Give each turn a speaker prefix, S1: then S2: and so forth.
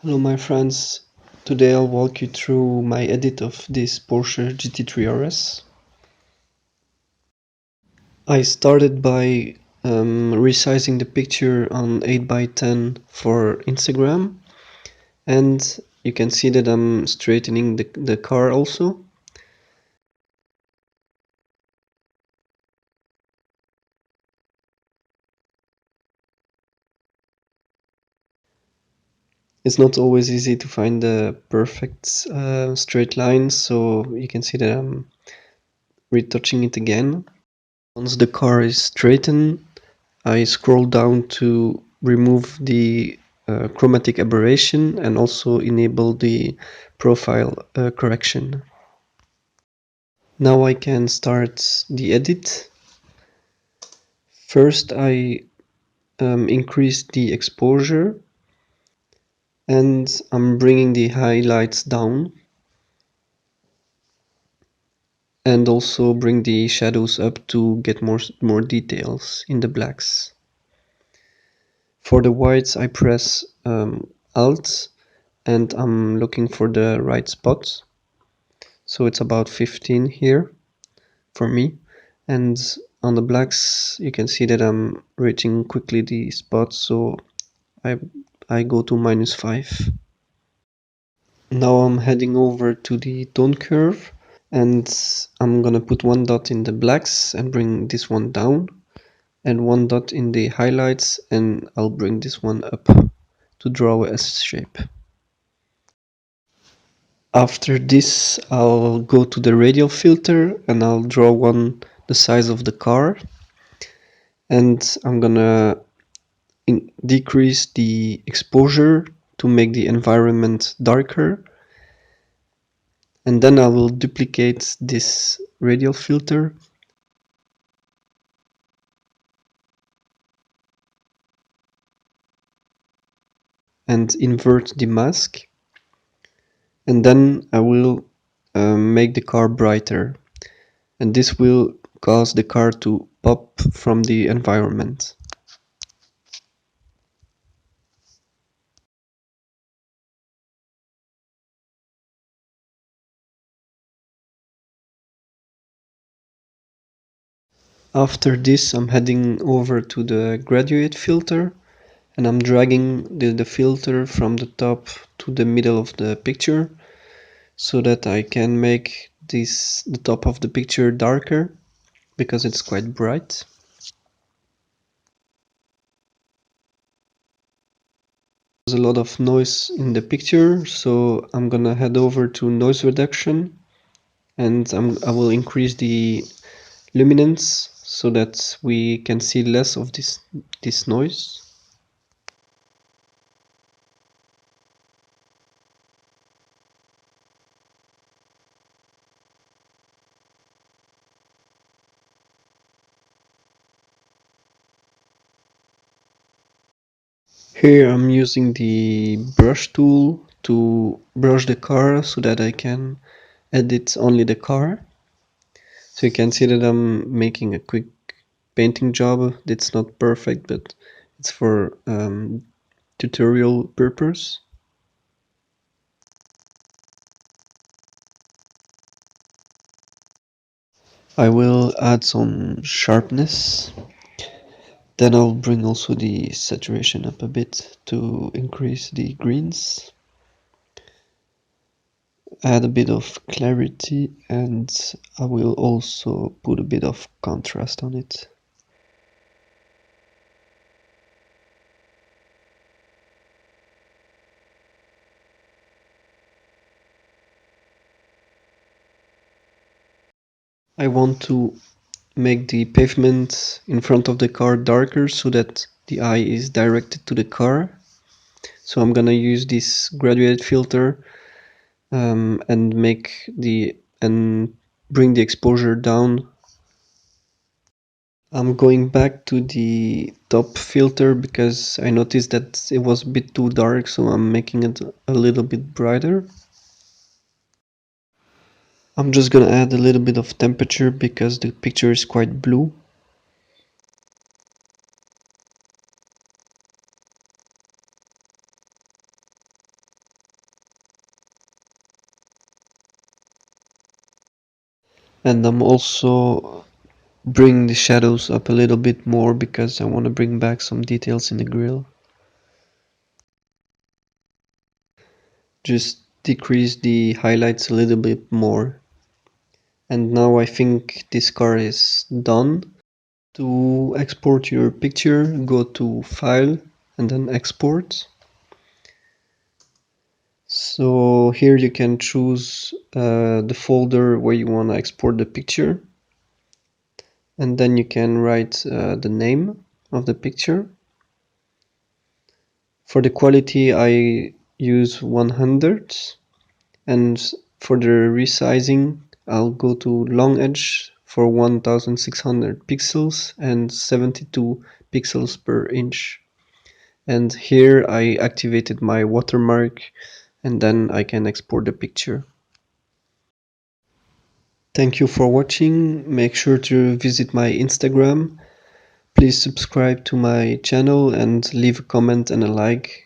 S1: Hello my friends, today I'll walk you through my edit of this Porsche GT3 RS. I started by resizing the picture on 8x10 for Instagram, and you can see that I'm straightening the car also. It's not always easy to find the perfect straight line, so you can see that I'm retouching it again. Once the car is straightened, I scroll down to remove the chromatic aberration and also enable the profile correction. Now I can start the edit. First I increase the exposure and I'm bringing the highlights down and also bring the shadows up to get more details in the blacks. For the whites I press Alt and I'm looking for the right spot. So it's about 15 here for me. And on the blacks you can see that I'm reaching quickly the spot, so I, I go to -5. Now I'm heading over to the tone curve and I'm gonna put one dot in the blacks and bring this one down, and one dot in the highlights, and I'll bring this one up to draw a S shape. After this I'll go to the radial filter and I'll draw one the size of the car, and I'm gonna decrease the exposure to make the environment darker, and then I will duplicate this radial filter and invert the mask, and then I will make the car brighter, and this will cause the car to pop from the environment. After this I'm heading over to the graduate filter and I'm dragging the filter from the top to the middle of the picture so that I can make the top of the picture darker because it's quite bright. There's a lot of noise in the picture, so I'm gonna head over to noise reduction and I will increase the luminance so that we can see less of this noise. Here I'm using the brush tool to brush the car so that I can edit only the car. So you can see that I'm making a quick painting job. It's not perfect, but it's for tutorial purpose. I will add some sharpness. Then I'll bring also the saturation up a bit to increase the greens. Add a bit of clarity, and I will also put a bit of contrast on it. I want to make the pavement in front of the car darker so that the eye is directed to the car. So I'm gonna use this graduate filter and bring the exposure down. I'm going back to the top filter because I noticed that it was a bit too dark, so I'm making it a little bit brighter. I'm just gonna add a little bit of temperature because the picture is quite blue. And I'm also bring the shadows up a little bit more because I want to bring back some details in the grille. Just decrease the highlights a little bit more. And now I think this car is done. To export your picture, go to File and then Export. So here you can choose the folder where you want to export the picture. And then you can write the name of the picture. For the quality I use 100, and for the resizing I'll go to long edge for 1600 pixels and 72 pixels per inch. And here I activated my watermark, and then I can export the picture. Thank you for watching. Make sure to visit my Instagram. Please subscribe to my channel and leave a comment and a like.